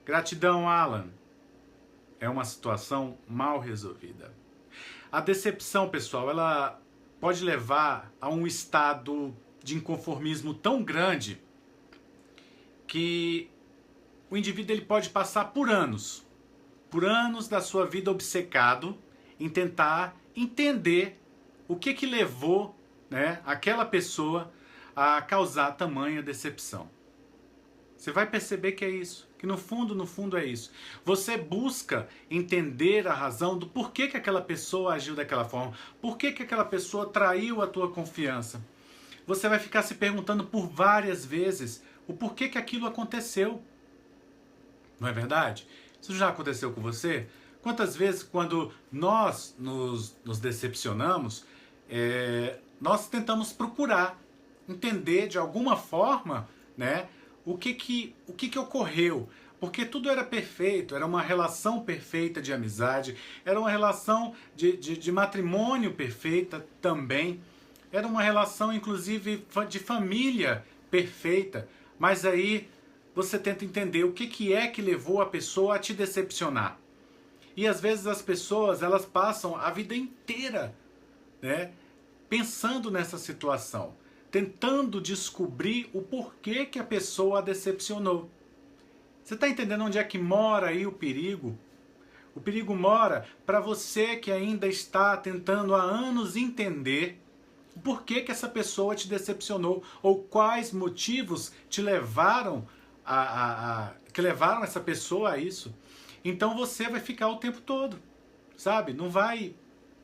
Gratidão, Alan. É uma situação mal resolvida. A decepção, pessoal, ela pode levar a um estado de inconformismo tão grande que o indivíduo ele pode passar por anos da sua vida obcecado em tentar entender o que levou, né, aquela pessoa a causar tamanha decepção. Você vai perceber que é isso, que no fundo é isso. Você busca entender a razão do porquê que aquela pessoa agiu daquela forma, por que aquela pessoa traiu a tua confiança. Você vai ficar se perguntando por várias vezes o porquê que aquilo aconteceu. Não é verdade? Isso já aconteceu com você? Quantas vezes quando nós nos decepcionamos, nós tentamos procurar entender de alguma forma, né, o que ocorreu. Porque tudo era perfeito, era uma relação perfeita de amizade, era uma relação de matrimônio perfeita também, era uma relação inclusive de família perfeita, mas aí você tenta entender o que é que levou a pessoa a te decepcionar. E às vezes as pessoas elas passam a vida inteira, né, pensando nessa situação, tentando descobrir o porquê que a pessoa a decepcionou. Você está entendendo onde é que mora aí o perigo? O perigo mora para você que ainda está tentando há anos entender o porquê que essa pessoa te decepcionou ou quais motivos te levaram que levaram essa pessoa a isso. Então você vai ficar o tempo todo, sabe? Não vai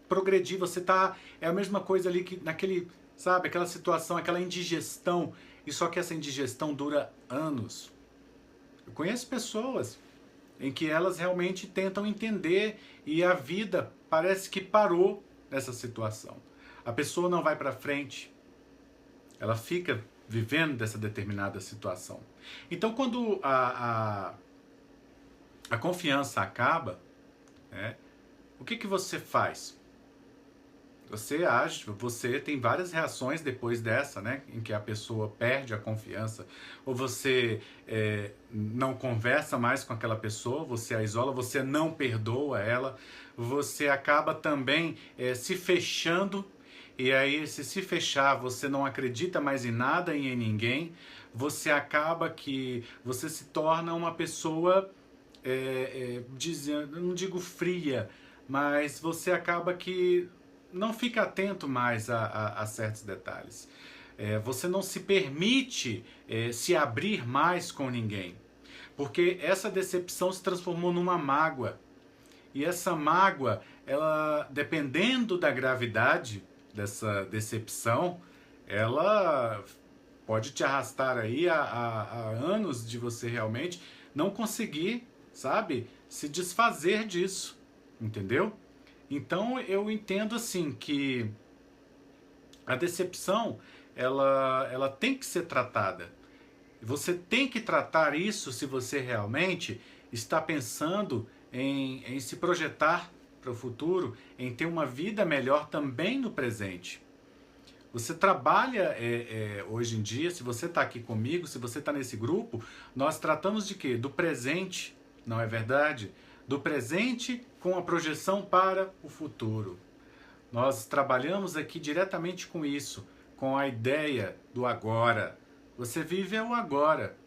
progredir, você tá... É a mesma coisa ali que naquele, sabe? Aquela situação, aquela indigestão, e só que essa indigestão dura anos. Eu conheço pessoas em que elas realmente tentam entender e a vida parece que parou nessa situação. A pessoa não vai para frente, ela fica vivendo dessa determinada situação. Então quando a confiança acaba, né, o que você faz? Você age, você tem várias reações depois dessa, né, em que a pessoa perde a confiança, ou você não conversa mais com aquela pessoa, você a isola, você não perdoa ela, você acaba também se fechando, e aí se fechar, você não acredita mais em nada e em ninguém, você acaba que você se torna uma pessoa, não digo fria, mas você acaba que não fica atento mais a certos detalhes. Você não se permite se abrir mais com ninguém. Porque essa decepção se transformou numa mágoa. E essa mágoa, ela, dependendo da gravidade dessa decepção, ela pode te arrastar aí a anos de você realmente não conseguir, sabe, se desfazer disso. Entendeu? Então eu entendo assim que a decepção ela tem que ser tratada. Você tem que tratar isso se você realmente está pensando em se projetar para o futuro, em ter uma vida melhor também no presente. Você trabalha hoje em dia, se você está aqui comigo, se você está nesse grupo, nós tratamos de quê? Do presente, não é verdade? Do presente com a projeção para o futuro. Nós trabalhamos aqui diretamente com isso, com a ideia do agora. Você vive o agora.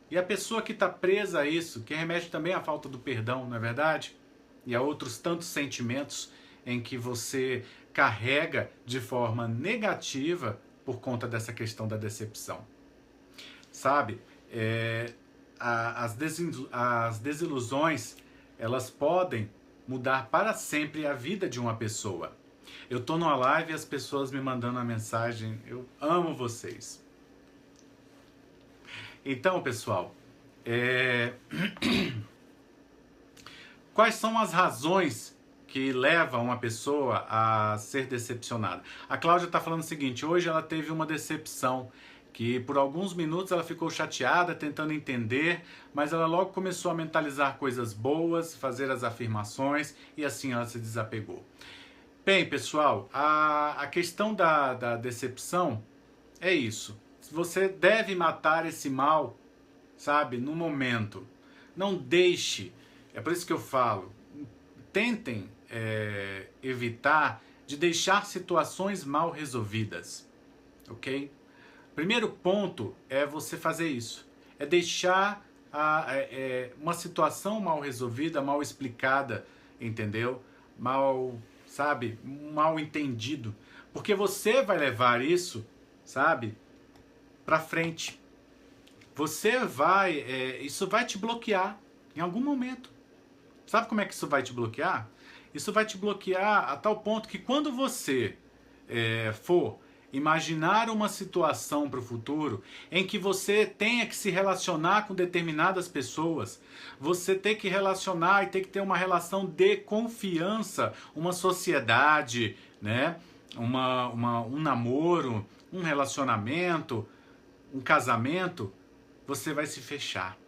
E a pessoa que está presa a isso, que remete também à falta do perdão, não é verdade? E a outros tantos sentimentos em que você carrega de forma negativa por conta dessa questão da decepção. Sabe, as desilusões, elas podem mudar para sempre a vida de uma pessoa. Eu tô numa live e as pessoas me mandando uma mensagem, eu amo vocês. Então, pessoal, quais são as razões que levam uma pessoa a ser decepcionada? A Cláudia está falando o seguinte, hoje ela teve uma decepção, que por alguns minutos ela ficou chateada, tentando entender, mas ela logo começou a mentalizar coisas boas, fazer as afirmações, e assim ela se desapegou. Bem, pessoal, a questão da decepção é isso. Você deve matar esse mal, sabe, no momento. Não deixe, é por isso que eu falo, tentem evitar de deixar situações mal resolvidas, ok? Primeiro ponto é você fazer isso, é deixar uma situação mal resolvida, mal explicada, entendeu? Mal, sabe, mal entendido, porque você vai levar isso, sabe, pra frente. Você vai, isso vai te bloquear em algum momento. Sabe como é que isso vai te bloquear? Isso vai te bloquear a tal ponto que quando você for imaginar uma situação para o futuro em que você tenha que se relacionar com determinadas pessoas, você tem que relacionar e tem que ter uma relação de confiança, uma sociedade, né? Um namoro, um relacionamento, um casamento, você vai se fechar.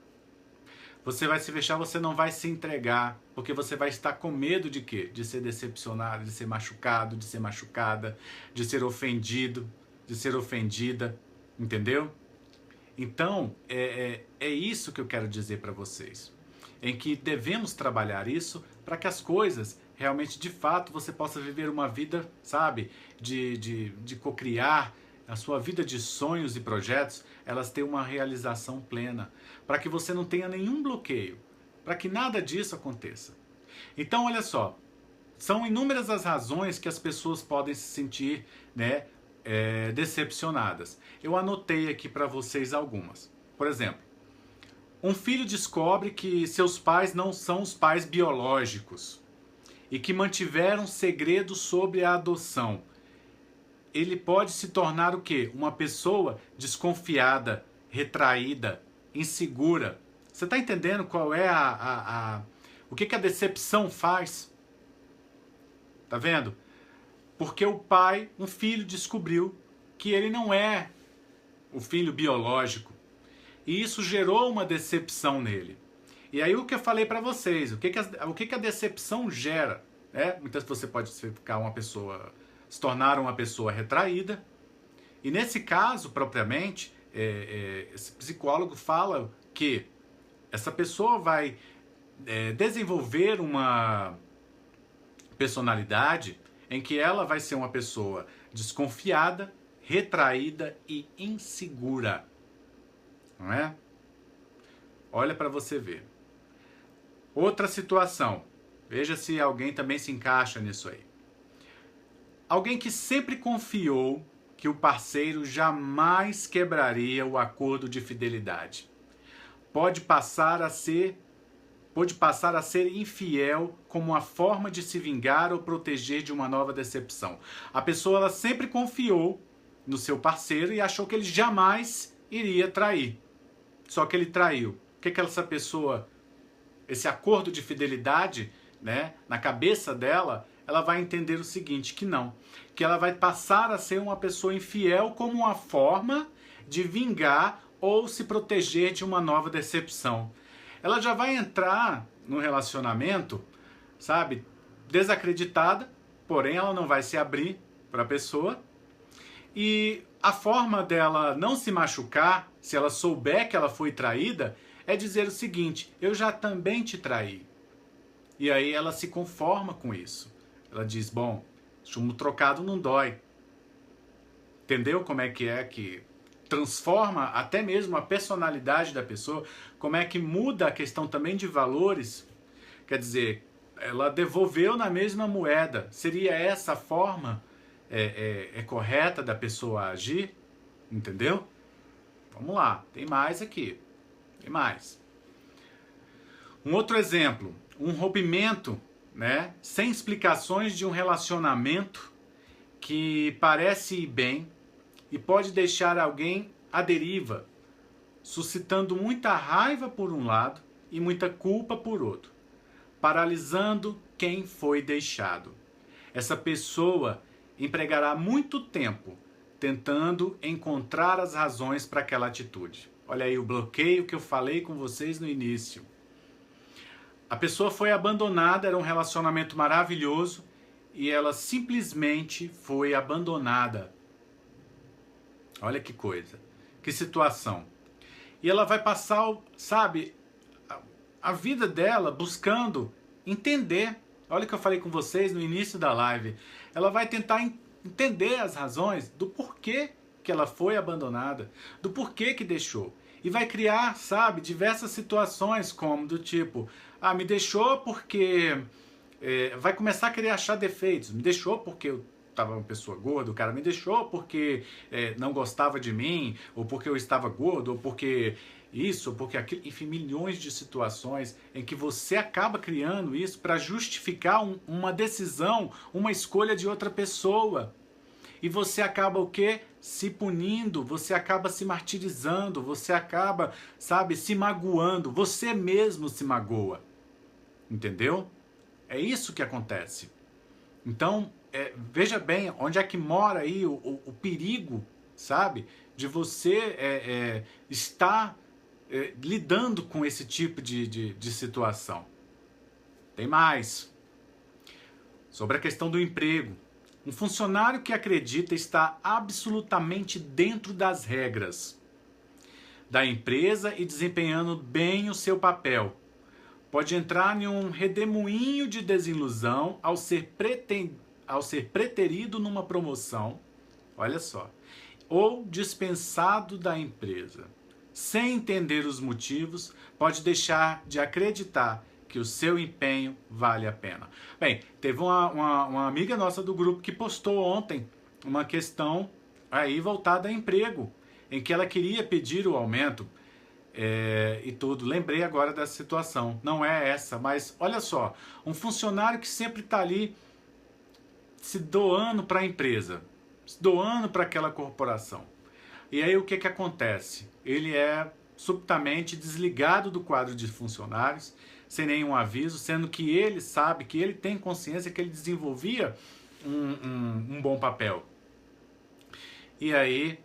Você vai se fechar, você não vai se entregar, porque você vai estar com medo de quê? De ser decepcionado, de ser machucado, de ser machucada, de ser ofendido, de ser ofendida, entendeu? Então, é isso que eu quero dizer para vocês, em que devemos trabalhar isso para que as coisas realmente, de fato, você possa viver uma vida, sabe, de cocriar, a sua vida de sonhos e projetos, elas têm uma realização plena, para que você não tenha nenhum bloqueio, para que nada disso aconteça. Então, olha só, são inúmeras as razões que as pessoas podem se sentir, né, decepcionadas. Eu anotei aqui para vocês algumas. Por exemplo, um filho descobre que seus pais não são os pais biológicos e que mantiveram segredo sobre a adoção. Ele pode se tornar o quê? Uma pessoa desconfiada, retraída, insegura. Você está entendendo qual é o que a decepção faz? Tá vendo? Porque um filho descobriu que ele não é o filho biológico. E isso gerou uma decepção nele. E aí o que eu falei para vocês, o que a decepção gera? Muitas vezes você pode ficar se tornar uma pessoa retraída. E nesse caso, propriamente, esse psicólogo fala que essa pessoa vai desenvolver uma personalidade em que ela vai ser uma pessoa desconfiada, retraída e insegura. Não é? Olha para você ver. Outra situação. Veja se alguém também se encaixa nisso aí. Alguém que sempre confiou que o parceiro jamais quebraria o acordo de fidelidade. Pode passar a ser infiel como uma forma de se vingar ou proteger de uma nova decepção. A pessoa ela sempre confiou no seu parceiro e achou que ele jamais iria trair. Só que ele traiu. O que essa pessoa, esse acordo de fidelidade, né, na cabeça dela, ela vai entender o seguinte, que não. Que ela vai passar a ser uma pessoa infiel como uma forma de vingar ou se proteger de uma nova decepção. Ela já vai entrar no relacionamento, sabe, desacreditada, porém ela não vai se abrir para a pessoa. E a forma dela não se machucar, se ela souber que ela foi traída, é dizer o seguinte, eu já também te traí. E aí ela se conforma com isso. Ela diz, bom, chumbo trocado não dói. Entendeu como é que transforma até mesmo a personalidade da pessoa? Como é que muda a questão também de valores? Quer dizer, ela devolveu na mesma moeda. Seria essa a forma correta da pessoa agir? Entendeu? Vamos lá, tem mais aqui. Tem mais. Um outro exemplo, um rompimento, né, sem explicações de um relacionamento que parece ir bem e pode deixar alguém à deriva, suscitando muita raiva por um lado e muita culpa por outro, paralisando quem foi deixado. Essa pessoa empregará muito tempo tentando encontrar as razões para aquela atitude. Olha aí o bloqueio que eu falei com vocês no início. A pessoa foi abandonada, era um relacionamento maravilhoso e ela simplesmente foi abandonada. Olha que coisa, que situação. E ela vai passar, sabe, a vida dela buscando entender. Olha o que eu falei com vocês no início da live. Ela vai tentar entender as razões do porquê que ela foi abandonada, do porquê que deixou. E vai criar, sabe, diversas situações como do tipo, me deixou porque... vai começar a querer achar defeitos. Me deixou porque eu estava uma pessoa gorda, o cara me deixou porque não gostava de mim, ou porque eu estava gordo, ou porque isso, ou porque aquilo. Enfim, milhões de situações em que você acaba criando isso para justificar uma decisão, uma escolha de outra pessoa. E você acaba o quê? Se punindo, você acaba se martirizando, você acaba, sabe, se magoando, você mesmo se magoa. Entendeu? É isso que acontece. Então, veja bem onde é que mora aí o perigo, sabe? De você estar lidando com esse tipo de situação. Tem mais. Sobre a questão do emprego. Um funcionário que acredita estar absolutamente dentro das regras da empresa e desempenhando bem o seu papel pode entrar em um redemoinho de desilusão ao ser preterido numa promoção, olha só, ou dispensado da empresa. Sem entender os motivos, pode deixar de acreditar que o seu empenho vale a pena. Bem, teve uma amiga nossa do grupo que postou ontem uma questão aí voltada a emprego, em que ela queria pedir o aumento e tudo. Lembrei agora dessa situação. Não é essa, mas olha só, um funcionário que sempre está ali se doando para a empresa, se doando para aquela corporação. E aí o que acontece? Ele é subitamente desligado do quadro de funcionários, sem nenhum aviso, sendo que ele sabe, que ele tem consciência que ele desenvolvia um bom papel. E aí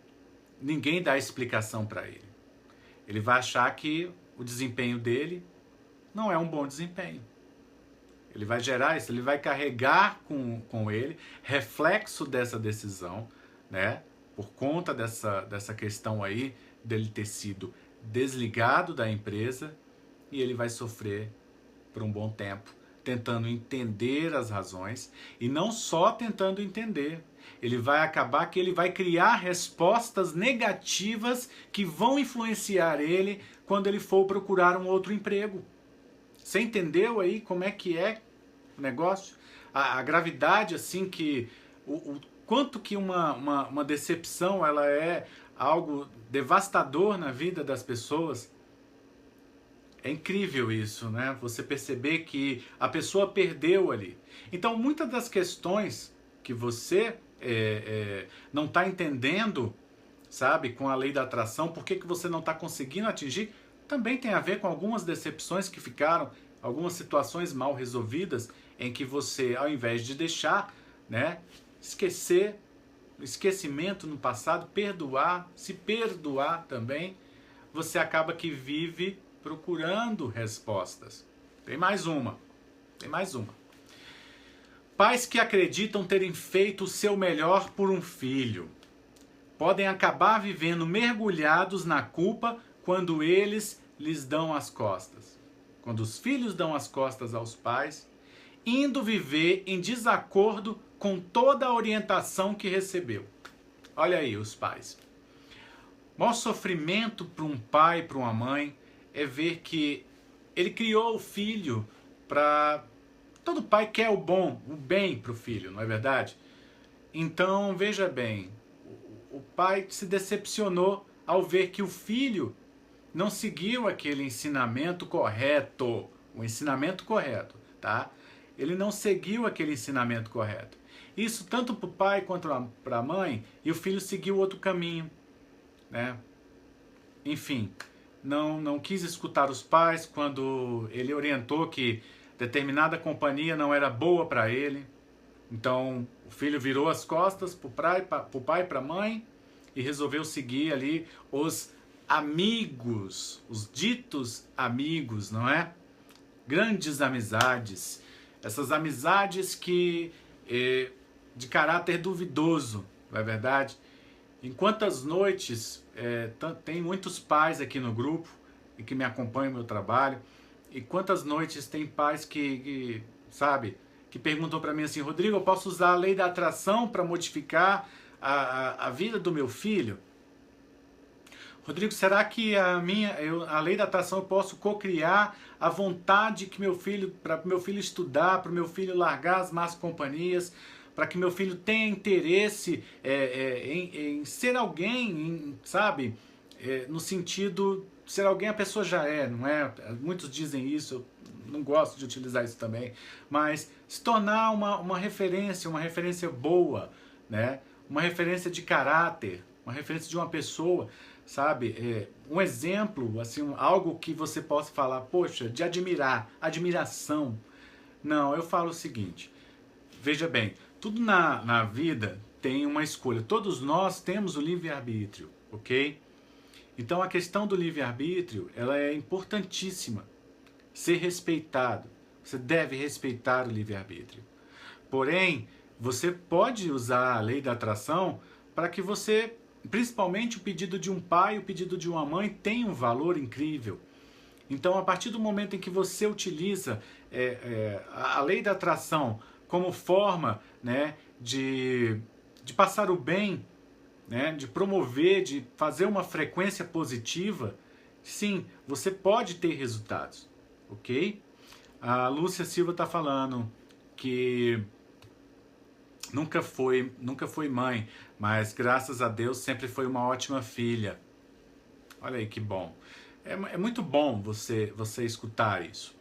ninguém dá explicação para ele. Ele vai achar que o desempenho dele não é um bom desempenho. Ele vai gerar isso, ele vai carregar com ele reflexo dessa decisão, né? Por conta dessa questão aí dele ter sido desligado da empresa, e ele vai sofrer por um bom tempo, tentando entender as razões, e não só tentando entender, ele vai acabar que ele vai criar respostas negativas que vão influenciar ele quando ele for procurar um outro emprego. Você entendeu aí como é que é o negócio? A gravidade, assim, que o quanto que uma decepção ela é algo devastador na vida das pessoas. É incrível isso, né? Você perceber que a pessoa perdeu ali. Então, muitas das questões que você não está entendendo, sabe, com a lei da atração, por que você não está conseguindo atingir, também tem a ver com algumas decepções que ficaram, algumas situações mal resolvidas, em que você, ao invés de deixar, né, esquecer, esquecimento no passado, perdoar, se perdoar também, você acaba que vive procurando respostas. Tem mais uma. Pais que acreditam terem feito o seu melhor por um filho podem acabar vivendo mergulhados na culpa quando eles lhes dão as costas. Quando os filhos dão as costas aos pais, indo viver em desacordo com toda a orientação que recebeu. Olha aí os pais. O maior sofrimento para um pai, para uma mãe, é ver que ele criou o filho para... Todo pai quer o bom, o bem para o filho, não é verdade? Então, veja bem, o pai se decepcionou ao ver que o filho não seguiu aquele ensinamento correto, o ensinamento correto, tá? Ele não seguiu aquele ensinamento correto. Isso tanto para o pai quanto para a mãe, e o filho seguiu outro caminho, né? Enfim, não quis escutar os pais quando ele orientou que determinada companhia não era boa para ele. Então o filho virou as costas para o pai e para a mãe e resolveu seguir ali os amigos, os ditos amigos, não é? Grandes amizades, essas amizades que de caráter duvidoso, não é verdade? Em quantas noites tem muitos pais aqui no grupo e que me acompanham no meu trabalho, E quantas noites tem pais sabe, que perguntam para mim assim, Rodrigo, eu posso usar a lei da atração para modificar a vida do meu filho? Rodrigo, será que a lei da atração eu posso cocriar a vontade que para meu filho estudar, para o meu filho largar as más companhias, para que meu filho tenha interesse em ser alguém, sabe? No sentido, ser alguém a pessoa já é, não é? Muitos dizem isso, eu não gosto de utilizar isso também, mas se tornar uma referência boa, né? Uma referência de caráter, uma referência de uma pessoa, sabe? Um exemplo, assim, algo que você possa falar, poxa, de admiração. Não, eu falo o seguinte, veja bem, tudo na vida tem uma escolha, todos nós temos o livre-arbítrio, ok? Então a questão do livre-arbítrio, ela é importantíssima, ser respeitado, você deve respeitar o livre-arbítrio. Porém, você pode usar a lei da atração para que você, principalmente o pedido de um pai, o pedido de uma mãe, tenha um valor incrível. Então, a partir do momento em que você utiliza a lei da atração como forma, né, de passar o bem, né, de promover, de fazer uma frequência positiva, sim, você pode ter resultados, ok? A Lúcia Silva está falando que nunca foi mãe, mas graças a Deus sempre foi uma ótima filha. Olha aí que bom. É muito bom você escutar isso.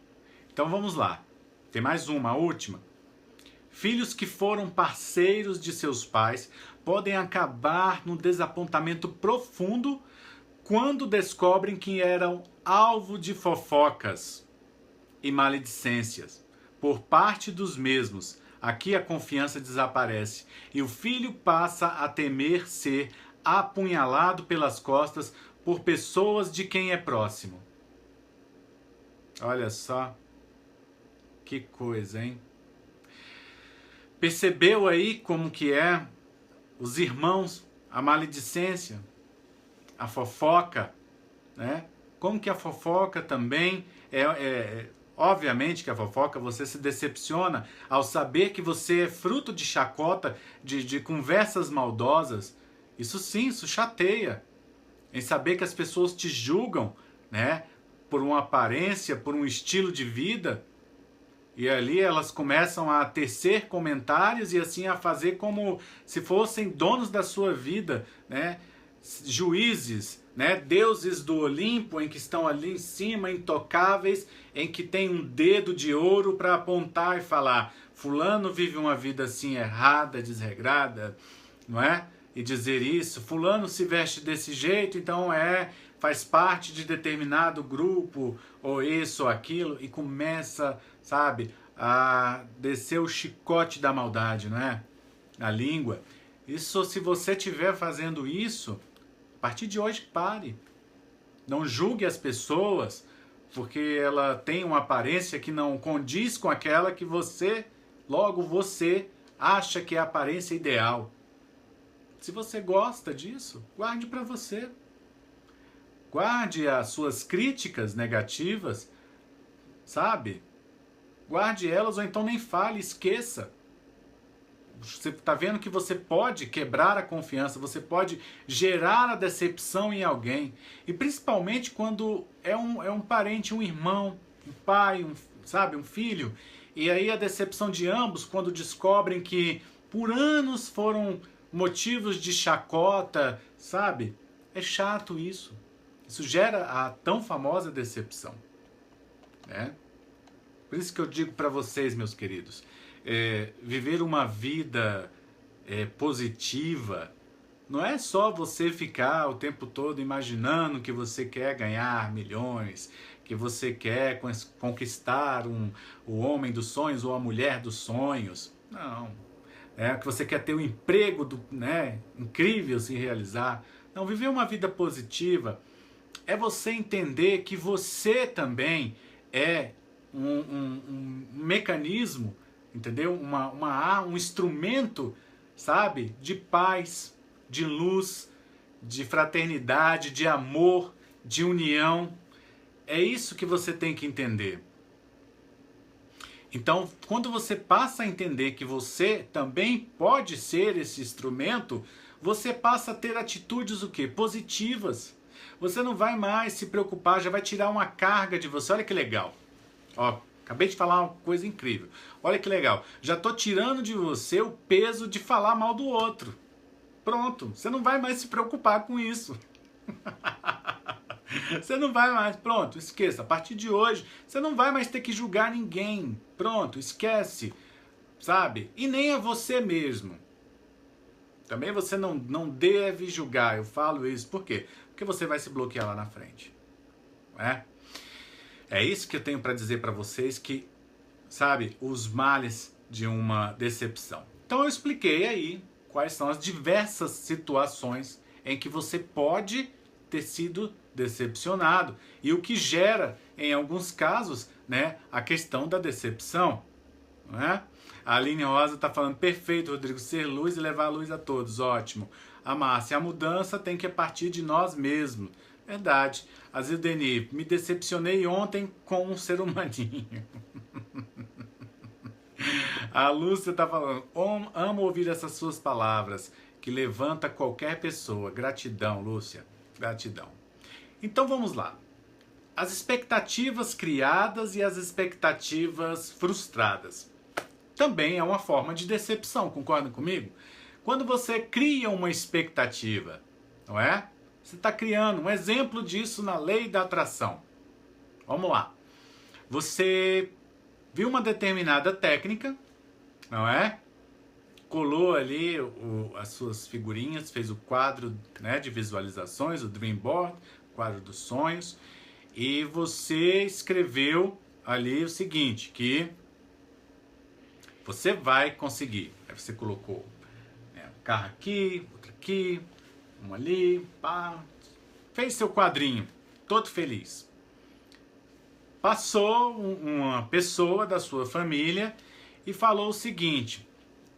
Então vamos lá. Tem mais uma, a última. Filhos que foram parceiros de seus pais podem acabar num desapontamento profundo quando descobrem que eram alvo de fofocas e maledicências por parte dos mesmos. Aqui a confiança desaparece e o filho passa a temer ser apunhalado pelas costas por pessoas de quem é próximo. Olha só. Que coisa, hein? Percebeu aí como que é os irmãos, a maledicência, a fofoca, né? Como que a fofoca também obviamente que a fofoca, você se decepciona ao saber que você é fruto de chacota, de conversas maldosas. Isso sim, isso chateia. Em saber que as pessoas te julgam, né? Por uma aparência, por um estilo de vida. E ali elas começam a tecer comentários e assim a fazer como se fossem donos da sua vida, né? Juízes, né? Deuses do Olimpo, em que estão ali em cima, intocáveis, em que tem um dedo de ouro para apontar e falar: fulano vive uma vida assim errada, desregrada, não é? E dizer isso, fulano se veste desse jeito, então faz parte de determinado grupo, ou isso ou aquilo, e começa, sabe, a descer o chicote da maldade, não é? Na língua. Isso, se você estiver fazendo isso, a partir de hoje pare. Não julgue as pessoas porque ela tem uma aparência que não condiz com aquela que logo você acha que é a aparência ideal. Se você gosta disso, guarde para você. Guarde as suas críticas negativas, sabe? Guarde elas ou então nem fale, esqueça. Você está vendo que você pode quebrar a confiança, você pode gerar a decepção em alguém. E principalmente quando é um parente, um irmão, um pai, sabe, um filho. E aí a decepção de ambos quando descobrem que por anos foram motivos de chacota, sabe? É chato isso. Isso gera a tão famosa decepção, né? Por isso que eu digo para vocês, meus queridos, viver uma vida positiva não é só você ficar o tempo todo imaginando que você quer ganhar milhões, que você quer conquistar o homem dos sonhos ou a mulher dos sonhos. Não. Que você quer ter um emprego incrível se realizar. Não, viver uma vida positiva é você entender que você também é um mecanismo, entendeu? Um instrumento, sabe? De paz, de luz, de fraternidade, de amor, de união. É isso que você tem que entender. Então, quando você passa a entender que você também pode ser esse instrumento, você passa a ter atitudes o quê? Positivas. Você não vai mais se preocupar, já vai tirar uma carga de você. Olha que legal. Ó, acabei de falar uma coisa incrível. Olha que legal. Já estou tirando de você o peso de falar mal do outro. Pronto, você não vai mais se preocupar com isso. Você não vai mais, pronto, esqueça. A partir de hoje, você não vai mais ter que julgar ninguém. Pronto, esquece, sabe? E nem a você mesmo. Também você não deve julgar, eu falo isso. Por quê? Porque você vai se bloquear lá na frente. Não é? É isso que eu tenho para dizer para vocês, que, sabe, os males de uma decepção. Então eu expliquei aí quais são as diversas situações em que você pode ter sido decepcionado e o que gera, em alguns casos, né, a questão da decepção. Não é? A Aline Rosa está falando, perfeito, Rodrigo, ser luz e levar a luz a todos, ótimo. A Márcia, a mudança tem que partir de nós mesmos. Verdade. A Zildeni, me decepcionei ontem com um ser humaninho. A Lúcia está falando, amo ouvir essas suas palavras, que levanta qualquer pessoa. Gratidão, Lúcia, gratidão. Então vamos lá. As expectativas criadas e as expectativas frustradas. Também é uma forma de decepção, concordam comigo? Quando você cria uma expectativa, não é? Você está criando um exemplo disso na lei da atração. Vamos lá. Você viu uma determinada técnica, não é? Colou ali as suas figurinhas, fez o quadro, né, de visualizações, o Dream Board, quadro dos sonhos, e você escreveu ali o seguinte, que você vai conseguir. Aí você colocou, né, um carro aqui, outro aqui, um ali, pá, fez seu quadrinho, todo feliz. Passou uma pessoa da sua família e falou o seguinte,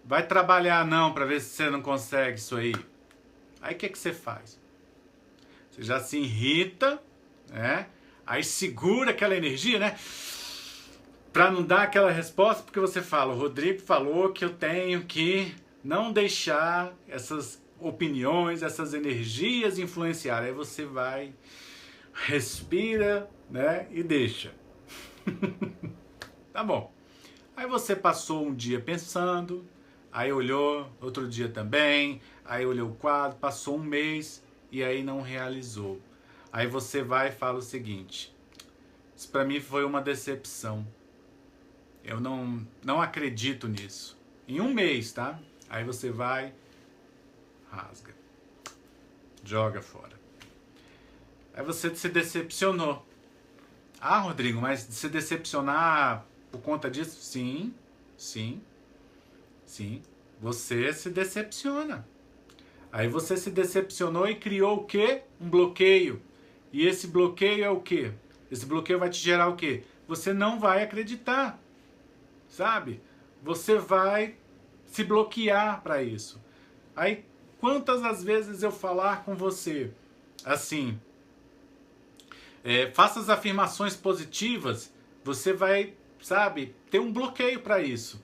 vai trabalhar não para ver se você não consegue isso aí. Aí o que você faz? Você já se irrita, né? Aí segura aquela energia, né? Para não dar aquela resposta, porque você fala, o Rodrigo falou que eu tenho que não deixar essas opiniões, essas energias influenciarem. Aí você vai, respira, né? E deixa. Tá bom. Aí você passou um dia pensando, aí olhou, outro dia também, aí olhou o quadro, passou um mês e aí não realizou. Aí você vai e fala o seguinte, isso para mim foi uma decepção. Eu não acredito nisso. Em um mês, tá? Aí você vai, rasga, joga fora. Aí você se decepcionou. Ah, Rodrigo, mas se decepcionar por conta disso? Sim, sim, sim. Você se decepciona. Aí você se decepcionou e criou o quê? Um bloqueio. E esse bloqueio é o quê? Esse bloqueio vai te gerar o quê? Você não vai acreditar. Sabe? Você vai se bloquear para isso. Aí, quantas as vezes eu falar com você assim, faça as afirmações positivas, você vai, sabe, ter um bloqueio para isso.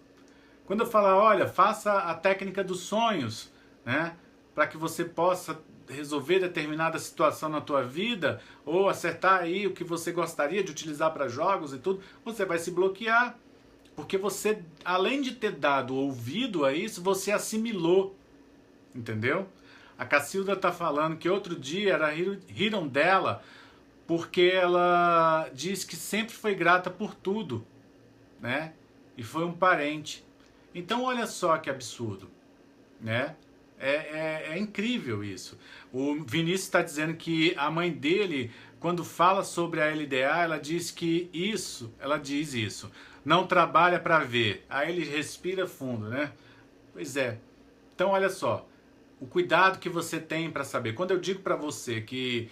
Quando eu falar, olha, faça a técnica dos sonhos, né, para que você possa resolver determinada situação na tua vida, ou acertar aí o que você gostaria de utilizar para jogos e tudo, você vai se bloquear. Porque você, além de ter dado ouvido a isso, você assimilou. Entendeu? A Cacilda está falando que outro dia riram dela porque ela diz que sempre foi grata por tudo, né? E foi um parente. Então olha só que absurdo, né? É incrível isso. O Vinícius está dizendo que a mãe dele, quando fala sobre a LDA, ela diz isso. Não trabalha para ver. Aí ele respira fundo, né? Pois é. Então olha só, o cuidado que você tem para saber. Quando eu digo para você que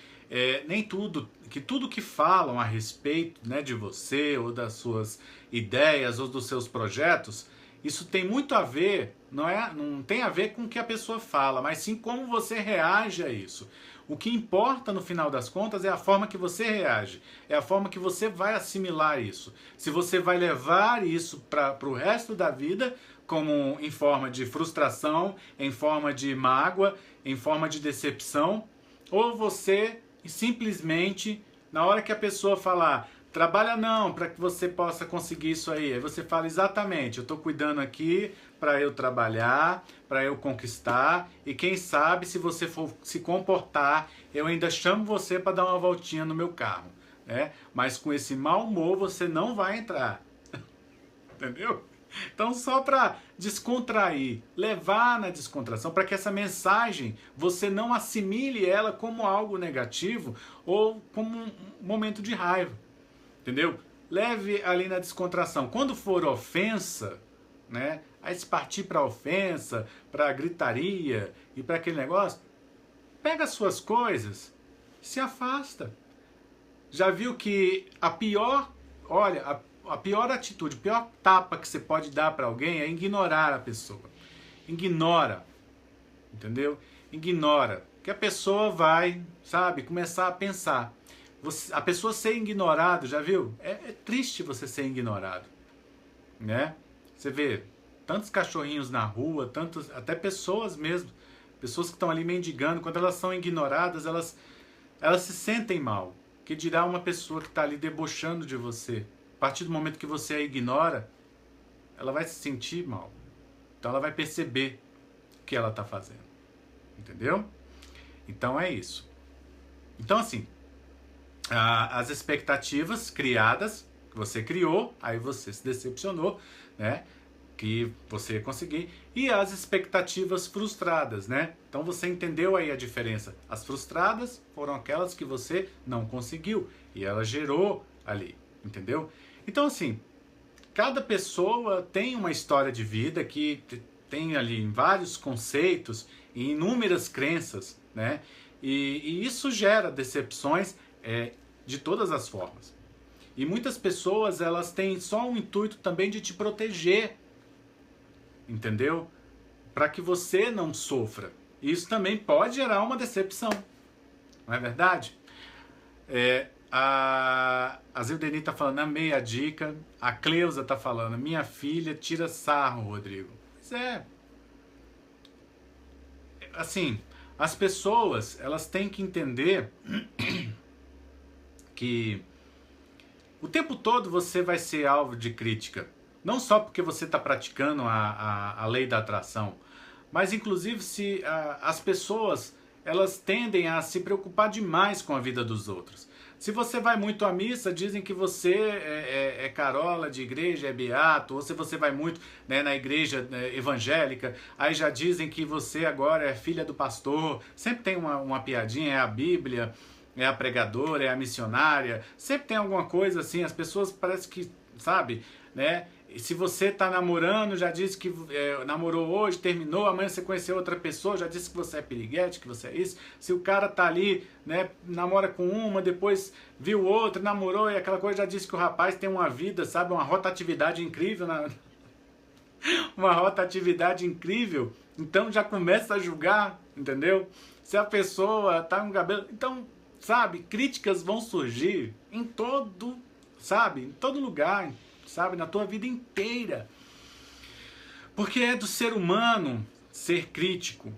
nem tudo, que tudo que falam a respeito, né, de você ou das suas ideias ou dos seus projetos, isso tem muito a ver, não tem a ver com o que a pessoa fala, mas sim como você reage a isso. O que importa no final das contas é a forma que você reage, é a forma que você vai assimilar isso. Se você vai levar isso para o resto da vida, como em forma de frustração, em forma de mágoa, em forma de decepção, ou você simplesmente, na hora que a pessoa falar, trabalha não, para que você possa conseguir isso aí você fala exatamente, eu estou cuidando aqui para eu trabalhar, para eu conquistar, e quem sabe se você for se comportar, eu ainda chamo você para dar uma voltinha no meu carro, né? Mas com esse mau humor você não vai entrar, entendeu? Então só para descontrair, levar na descontração, para que essa mensagem você não assimile ela como algo negativo ou como um momento de raiva, entendeu? Leve ali na descontração. Quando for ofensa, né? Aí se partir para ofensa, para gritaria e para aquele negócio, pega as suas coisas, se afasta. Já viu que a pior, olha, a pior atitude, a pior tapa que você pode dar para alguém é ignorar a pessoa. Ignora, entendeu? Ignora, que a pessoa vai, sabe, começar a pensar. A pessoa ser ignorado, já viu? É triste você ser ignorado, né? Você vê tantos cachorrinhos na rua, tantos, até pessoas mesmo, pessoas que estão ali mendigando, quando elas são ignoradas, elas se sentem mal. Que dirá uma pessoa que está ali debochando de você? A partir do momento que você a ignora, ela vai se sentir mal. Então ela vai perceber o que ela está fazendo. Entendeu? Então é isso. Então assim, as expectativas criadas, que você criou, aí você se decepcionou, né? Que você ia conseguir, e as expectativas frustradas, né? Então você entendeu aí a diferença. As frustradas foram aquelas que você não conseguiu, e ela gerou ali, entendeu? Então assim, cada pessoa tem uma história de vida que tem ali vários conceitos e inúmeras crenças, né? E isso gera decepções de todas as formas. E muitas pessoas, elas têm só um intuito também de te proteger, entendeu? Para que você não sofra. Isso também pode gerar uma decepção, não é verdade? A Zildeni está falando, amei a dica. A Cleusa está falando, minha filha tira sarro, Rodrigo. Pois é. Assim, as pessoas, elas têm que entender que o tempo todo você vai ser alvo de crítica. Não só porque você está praticando a lei da atração, mas inclusive se as pessoas, elas tendem a se preocupar demais com a vida dos outros. Se você vai muito à missa, dizem que você é carola de igreja, é beato, ou se você vai muito, né, na igreja evangélica, aí já dizem que você agora é filha do pastor. Sempre tem uma piadinha, é a Bíblia, é a pregadora, é a missionária, sempre tem alguma coisa assim, as pessoas parecem que, sabe, né? E se você está namorando, já disse que namorou hoje, terminou, amanhã você conheceu outra pessoa, já disse que você é piriguete, que você é isso. Se o cara tá ali, né, namora com uma, depois viu outra, namorou e aquela coisa, já disse que o rapaz tem uma vida, sabe, uma rotatividade incrível, uma rotatividade incrível. Então já começa a julgar, entendeu? Se a pessoa tá com cabelo... Então, sabe, críticas vão surgir em todo, sabe, em todo lugar, sabe, na tua vida inteira. Porque é do ser humano ser crítico,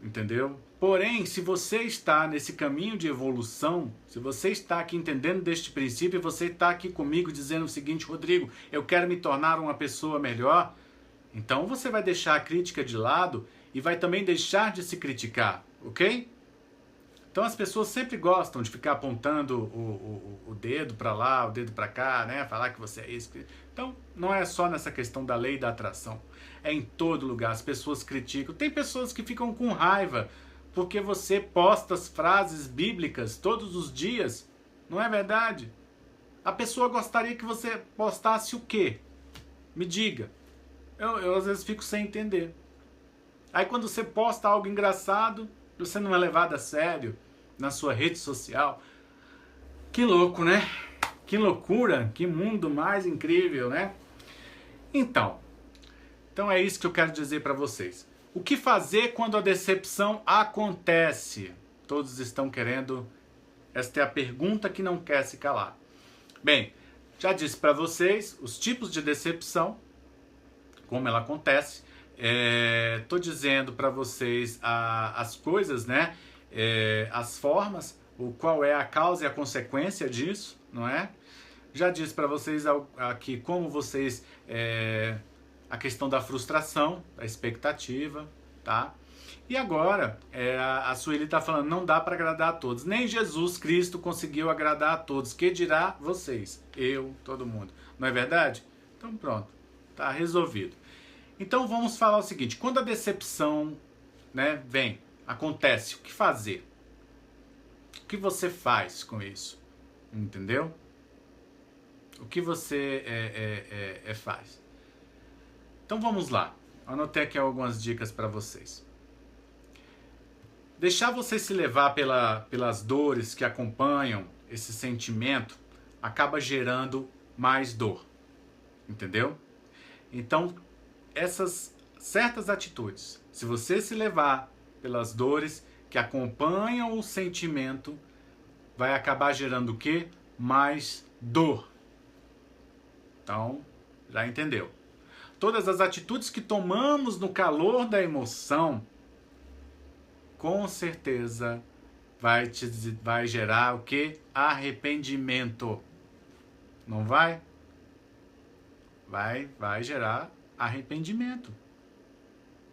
entendeu? Porém, se você está nesse caminho de evolução, se você está aqui entendendo deste princípio, e você está aqui comigo dizendo o seguinte, Rodrigo, eu quero me tornar uma pessoa melhor, então você vai deixar a crítica de lado e vai também deixar de se criticar, ok? Então as pessoas sempre gostam de ficar apontando o dedo para lá, o dedo para cá, né? Falar que você é isso. Então não é só nessa questão da lei da atração. É em todo lugar. As pessoas criticam. Tem pessoas que ficam com raiva porque você posta as frases bíblicas todos os dias. Não é verdade? A pessoa gostaria que você postasse o quê? Me diga. Eu às vezes fico sem entender. Aí quando você posta algo engraçado, você não é levado a sério na sua rede social. Que louco, né? Que loucura, que mundo mais incrível, né? Então é isso que eu quero dizer para vocês. O que fazer quando a decepção acontece? Todos estão querendo. Esta é a pergunta que não quer se calar. Bem, já disse para vocês os tipos de decepção, como ela acontece. Tô dizendo para vocês as coisas, né? As formas, qual é a causa e a consequência disso, não é? Já disse para vocês aqui como vocês a questão da frustração, da expectativa, tá? E agora a Sueli está falando, não dá para agradar a todos. Nem Jesus Cristo conseguiu agradar a todos. Que dirá vocês? Eu, todo mundo. Não é verdade? Então pronto, tá resolvido. Então vamos falar o seguinte, quando a decepção, né, vem, acontece, o que fazer? O que você faz com isso? Entendeu? O que você faz? Então vamos lá. Anotei aqui algumas dicas para vocês. Deixar você se levar pelas dores que acompanham esse sentimento acaba gerando mais dor. Entendeu? Então, essas certas atitudes, se você se levar pelas dores que acompanham o sentimento, vai acabar gerando o quê? Mais dor. Então, já entendeu. Todas as atitudes que tomamos no calor da emoção, com certeza vai gerar o quê? Arrependimento. Não vai? Vai gerar arrependimento.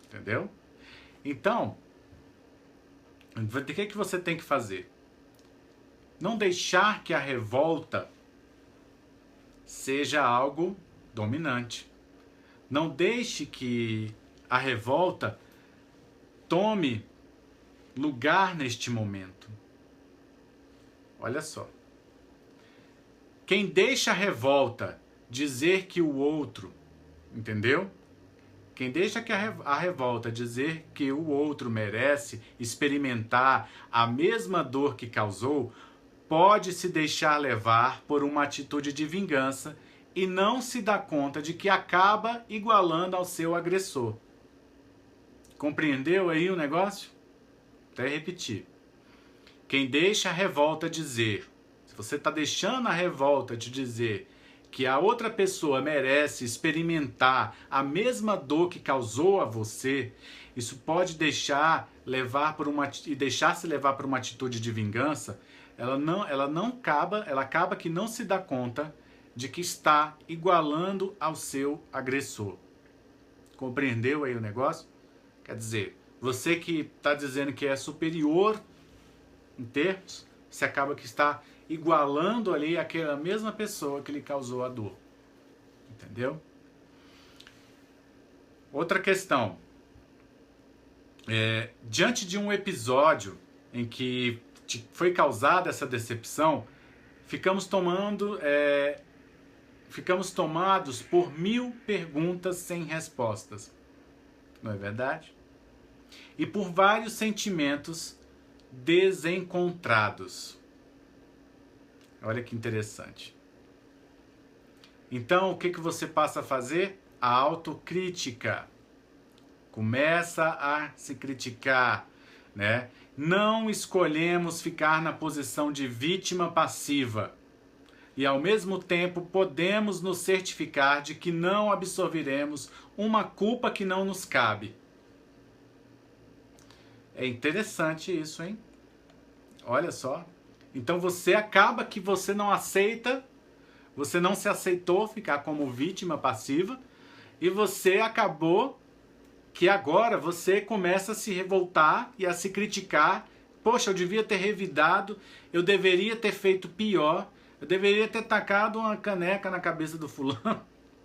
Entendeu? Então, o que você tem que fazer? Não deixar que a revolta seja algo dominante. Não deixe que a revolta tome lugar neste momento. Olha só. Quem deixa a revolta dizer que o outro, entendeu? Quem deixa que a revolta dizer que o outro merece experimentar a mesma dor que causou, pode se deixar levar por uma atitude de vingança e não se dá conta de que acaba igualando ao seu agressor. Compreendeu aí o negócio? Até repetir. Quem deixa a revolta dizer, se você está deixando a revolta te dizer que a outra pessoa merece experimentar a mesma dor que causou a você, isso pode deixar-se levar por uma atitude de vingança. Ela acaba que não se dá conta de que está igualando ao seu agressor. Compreendeu aí o negócio? Quer dizer, você que está dizendo que é superior em termos, você acaba que está igualando ali aquela mesma pessoa que lhe causou a dor. Entendeu? Outra questão. Diante de um episódio em que foi causada essa decepção, ficamos tomados por 1000 perguntas sem respostas. Não é verdade? E por vários sentimentos desencontrados. Olha que interessante. Então, o que você passa a fazer? A autocrítica. Começa a se criticar, né? Não escolhemos ficar na posição de vítima passiva. E ao mesmo tempo podemos nos certificar de que não absorveremos uma culpa que não nos cabe. É interessante isso, hein? Olha só. Então você acaba que você não aceita, você não se aceitou ficar como vítima passiva e você acabou que agora você começa a se revoltar e a se criticar. Poxa, eu devia ter revidado, eu deveria ter feito pior, eu deveria ter tacado uma caneca na cabeça do fulano,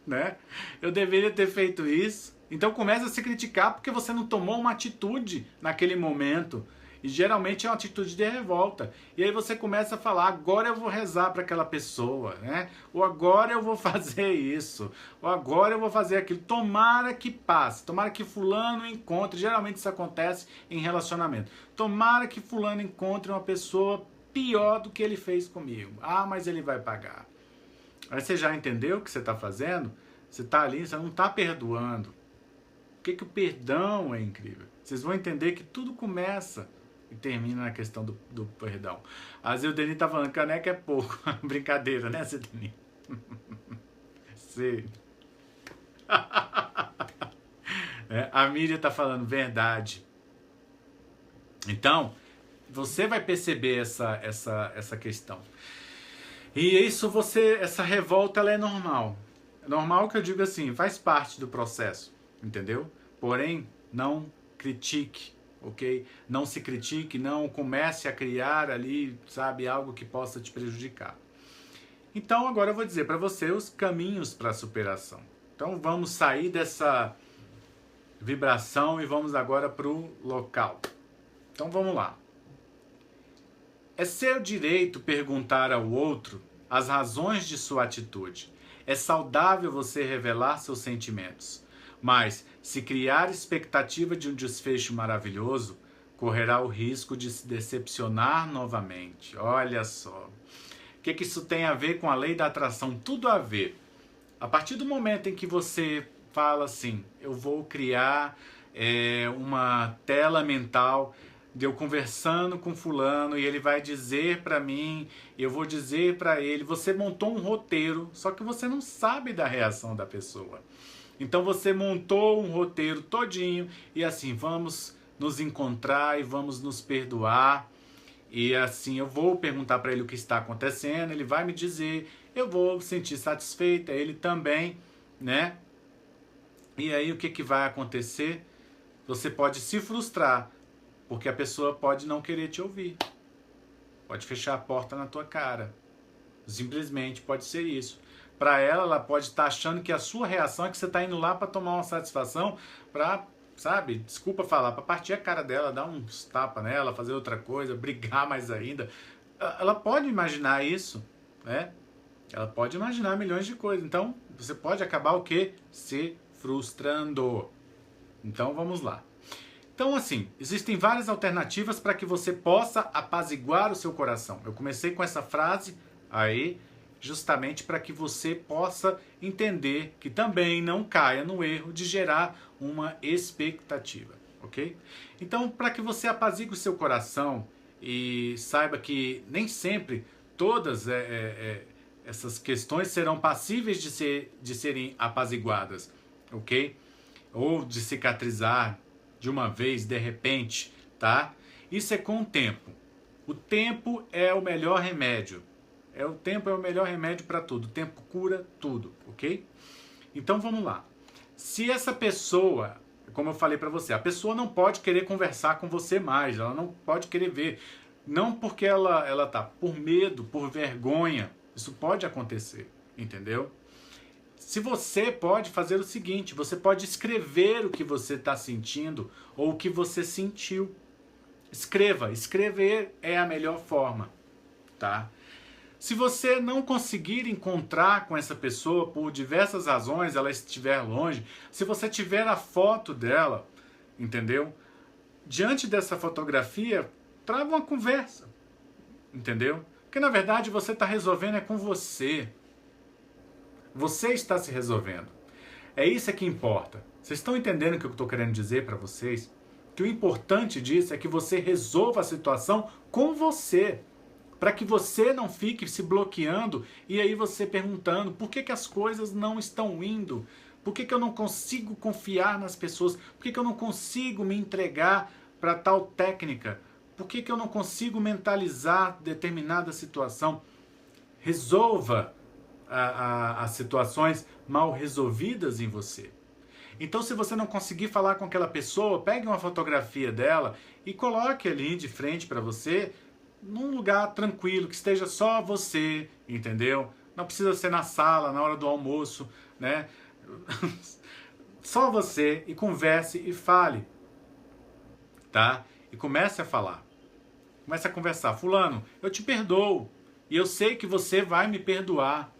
né? Eu deveria ter feito isso. Então começa a se criticar porque você não tomou uma atitude naquele momento. E geralmente é uma atitude de revolta. E aí você começa a falar, agora eu vou rezar para aquela pessoa, né? Ou agora eu vou fazer isso. Ou agora eu vou fazer aquilo. Tomara que passe. Tomara que fulano encontre. Geralmente isso acontece em relacionamento. Tomara que fulano encontre uma pessoa pior do que ele fez comigo. Ah, mas ele vai pagar. Aí você já entendeu o que você está fazendo? Você está ali, você não está perdoando. O que o perdão é incrível? Vocês vão entender que tudo começa e termina na questão do perdão. A Zildeni tá falando, caneca é pouco. Brincadeira, né, Zildeni? Sim. A Miriam tá falando verdade. Então, você vai perceber essa questão. E isso essa revolta, ela é normal. É normal que eu digo assim, faz parte do processo, entendeu? Porém, não critique, ok? Não se critique, não comece a criar ali, sabe, algo que possa te prejudicar. Então, agora eu vou dizer para você os caminhos para a superação. Então, vamos sair dessa vibração e vamos agora para o local. Então, vamos lá. É seu direito perguntar ao outro as razões de sua atitude. É saudável você revelar seus sentimentos. Mas, se criar expectativa de um desfecho maravilhoso, correrá o risco de se decepcionar novamente. Olha só. O que isso tem a ver com a lei da atração? Tudo a ver. A partir do momento em que você fala assim, eu vou criar uma tela mental de eu conversando com fulano e ele vai dizer para mim, eu vou dizer para ele, você montou um roteiro, só que você não sabe da reação da pessoa. Então você montou um roteiro todinho e assim, vamos nos encontrar e vamos nos perdoar. E assim, eu vou perguntar para ele o que está acontecendo, ele vai me dizer, eu vou me sentir satisfeita, ele também, né? E aí o que vai acontecer? Você pode se frustrar, porque a pessoa pode não querer te ouvir. Pode fechar a porta na tua cara. Simplesmente pode ser isso. Para ela pode estar achando que a sua reação é que você está indo lá para tomar uma satisfação, para, sabe, desculpa falar, para partir a cara dela, dar uns tapas nela, fazer outra coisa, brigar mais ainda. Ela pode imaginar isso, né? Ela pode imaginar milhões de coisas. Então, você pode acabar o quê? Se frustrando. Então, vamos lá. Então, assim, existem várias alternativas para que você possa apaziguar o seu coração. Eu comecei com essa frase aí, justamente para que você possa entender que também não caia no erro de gerar uma expectativa, ok? Então, para que você apazigue o seu coração e saiba que nem sempre todas essas questões serão passíveis de serem apaziguadas, ok? Ou de cicatrizar de uma vez, de repente, tá? Isso é com o tempo. O tempo é o melhor remédio. O tempo é o melhor remédio para tudo. O tempo cura tudo, ok? Então vamos lá. Se essa pessoa, como eu falei para você, a pessoa não pode querer conversar com você mais, ela não pode querer ver. Não porque ela tá por medo, por vergonha. Isso pode acontecer, entendeu? Se você pode fazer o seguinte, você pode escrever o que você está sentindo ou o que você sentiu. Escreva. Escrever é a melhor forma, tá? Se você não conseguir encontrar com essa pessoa por diversas razões, ela estiver longe, se você tiver a foto dela, entendeu? Diante dessa fotografia, trava uma conversa, entendeu? Porque na verdade você está resolvendo é com você. Você está se resolvendo. É isso que importa. Vocês estão entendendo o que eu estou querendo dizer para vocês? Que o importante disso é que você resolva a situação com você. Para que você não fique se bloqueando e aí você perguntando por que as coisas não estão indo? Por que eu não consigo confiar nas pessoas? Por que eu não consigo me entregar para tal técnica? Por que eu não consigo mentalizar determinada situação? Resolva as situações mal resolvidas em você. Então, se você não conseguir falar com aquela pessoa, pegue uma fotografia dela e coloque ali de frente para você, num lugar tranquilo, que esteja só você, entendeu? Não precisa ser na sala, na hora do almoço, né? Só você, e converse e fale, tá? E comece a falar. Comece a conversar. Fulano, eu te perdoo. E eu sei que você vai me perdoar.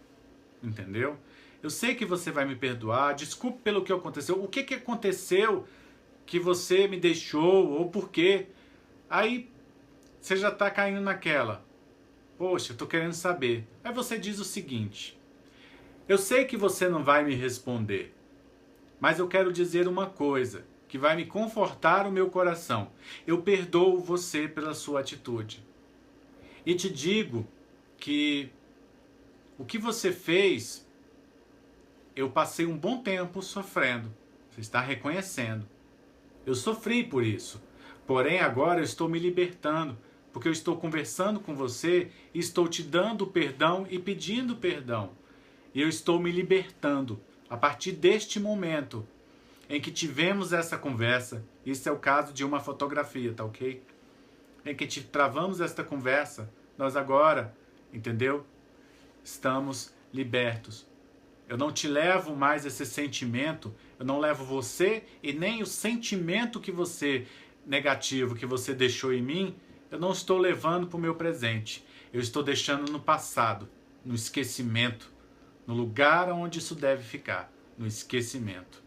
Entendeu? Eu sei que você vai me perdoar. Desculpe pelo que aconteceu. O que aconteceu que você me deixou? Ou por quê? Aí você já está caindo naquela. Poxa, eu estou querendo saber. Aí você diz o seguinte. Eu sei que você não vai me responder. Mas eu quero dizer uma coisa. que vai me confortar o meu coração. Eu perdoo você pela sua atitude. E te digo que o que você fez, eu passei um bom tempo sofrendo. Você está reconhecendo. Eu sofri por isso. Porém, agora eu estou me libertando, porque eu estou conversando com você e estou te dando perdão e pedindo perdão. E eu estou me libertando. A partir deste momento em que tivemos essa conversa, isso é o caso de uma fotografia, tá ok? Em que travamos esta conversa, nós agora, entendeu? Estamos libertos. Eu não te levo mais esse sentimento, eu não levo você e nem o sentimento que você, negativo, que você deixou em mim, eu não estou levando para o meu presente. Eu estou deixando no passado, no esquecimento, no lugar onde isso deve ficar, no esquecimento.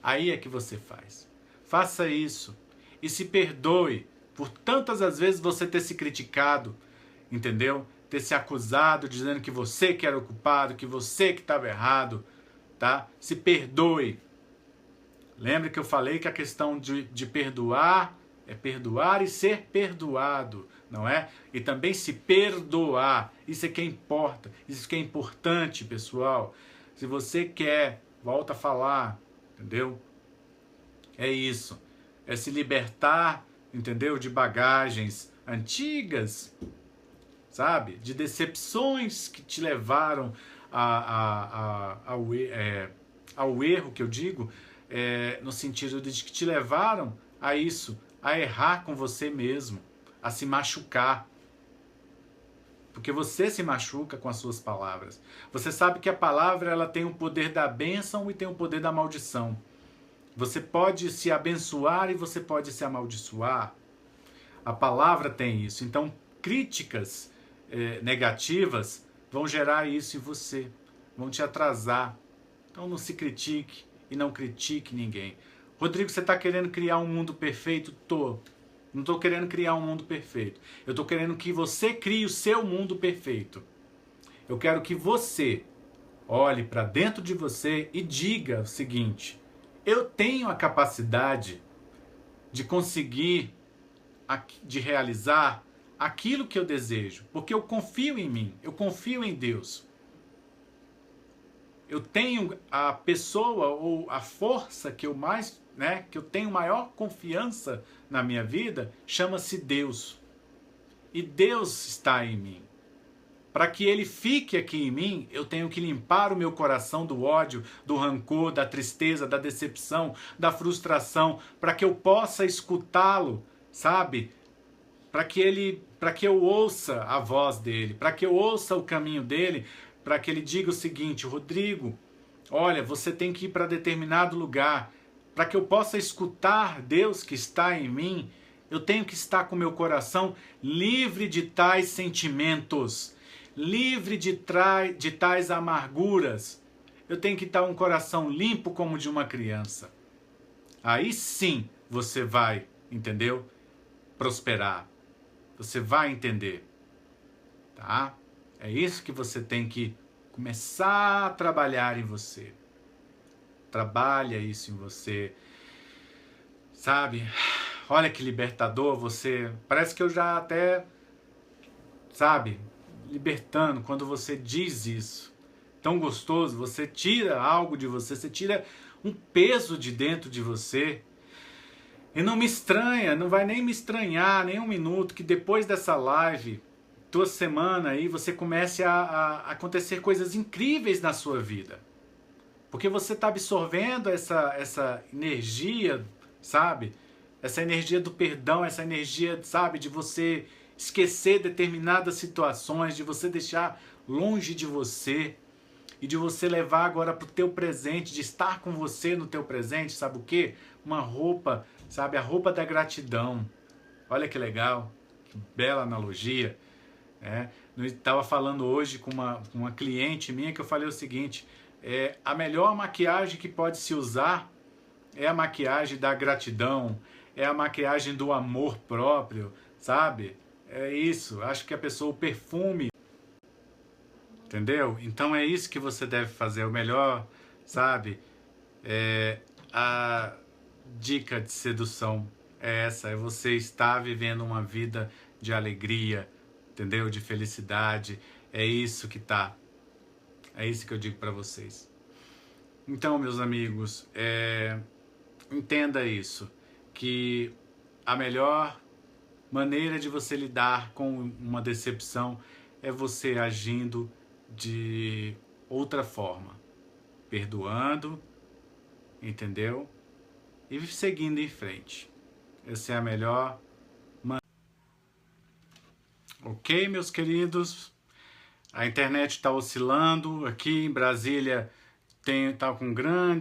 Aí é que você faz. Faça isso e se perdoe por tantas as vezes você ter se criticado, entendeu? Ter se acusado, dizendo que você que era o culpado, que você que estava errado, tá? Se perdoe. Lembre que eu falei que a questão de perdoar é perdoar e ser perdoado, não é? E também se perdoar. Isso é que importa. Isso que é importante, pessoal. Se você quer, volta a falar, entendeu? É isso. É se libertar, entendeu? De bagagens antigas, sabe? De decepções que te levaram ao erro, que eu digo, no sentido de que te levaram a isso, a errar com você mesmo, a se machucar. Porque você se machuca com as suas palavras. Você sabe que a palavra ela tem o poder da bênção e tem o poder da maldição. Você pode se abençoar e você pode se amaldiçoar. A palavra tem isso. Então, críticas negativas vão gerar isso em você, vão te atrasar. Então não se critique e não critique ninguém. Rodrigo, você está querendo criar um mundo perfeito? Tô. Não estou querendo criar um mundo perfeito. Eu estou querendo que você crie o seu mundo perfeito. Eu quero que você olhe para dentro de você e diga o seguinte: eu tenho a capacidade de conseguir, de realizar aquilo que eu desejo, porque eu confio em mim, eu confio em Deus. Eu tenho a pessoa ou a força que eu mais, que eu tenho maior confiança na minha vida, chama-se Deus. E Deus está em mim. Para que ele fique aqui em mim, eu tenho que limpar o meu coração do ódio, do rancor, da tristeza, da decepção, da frustração, para que eu possa escutá-lo, sabe? Para que eu ouça a voz dele, para que eu ouça o caminho dele, para que ele diga o seguinte: Rodrigo, olha, você tem que ir para determinado lugar. Para que eu possa escutar Deus que está em mim, eu tenho que estar com meu coração livre de tais sentimentos, livre de tais amarguras. Eu tenho que estar um coração limpo como de uma criança. Aí sim você vai, entendeu? Prosperar. Você vai entender. Tá? É isso que você tem que começar a trabalhar em você. Trabalha isso em você. Sabe? Olha que libertador você. Parece que eu já até, sabe, libertando quando você diz isso. Tão gostoso, você tira algo de você, você tira um peso de dentro de você. E não me estranha, não vai nem me estranhar nem um minuto que depois dessa live, tua semana aí, você comece a acontecer coisas incríveis na sua vida. Porque você está absorvendo essa energia, sabe? Essa energia do perdão, essa energia, sabe, de você esquecer determinadas situações, de você deixar longe de você e de você levar agora para o teu presente, de estar com você no teu presente, sabe o quê? Uma roupa, sabe? A roupa da gratidão. Olha que legal, que bela analogia. Eu estava falando hoje com uma cliente minha que eu falei o seguinte: a melhor maquiagem que pode se usar é a maquiagem da gratidão, é a maquiagem do amor próprio, sabe? É isso, acho que a pessoa, o perfume, entendeu? Então é isso que você deve fazer, o melhor, sabe? dica de sedução é essa, é você estar vivendo uma vida de alegria, entendeu? De felicidade. É isso que tá. É isso que eu digo para vocês. Então, meus amigos, entenda isso, que a melhor maneira de você lidar com uma decepção é você agindo de outra forma, perdoando, entendeu? E seguindo em frente. Essa é a melhor maneira. Ok, meus queridos? A internet está oscilando. Aqui em Brasília está com grande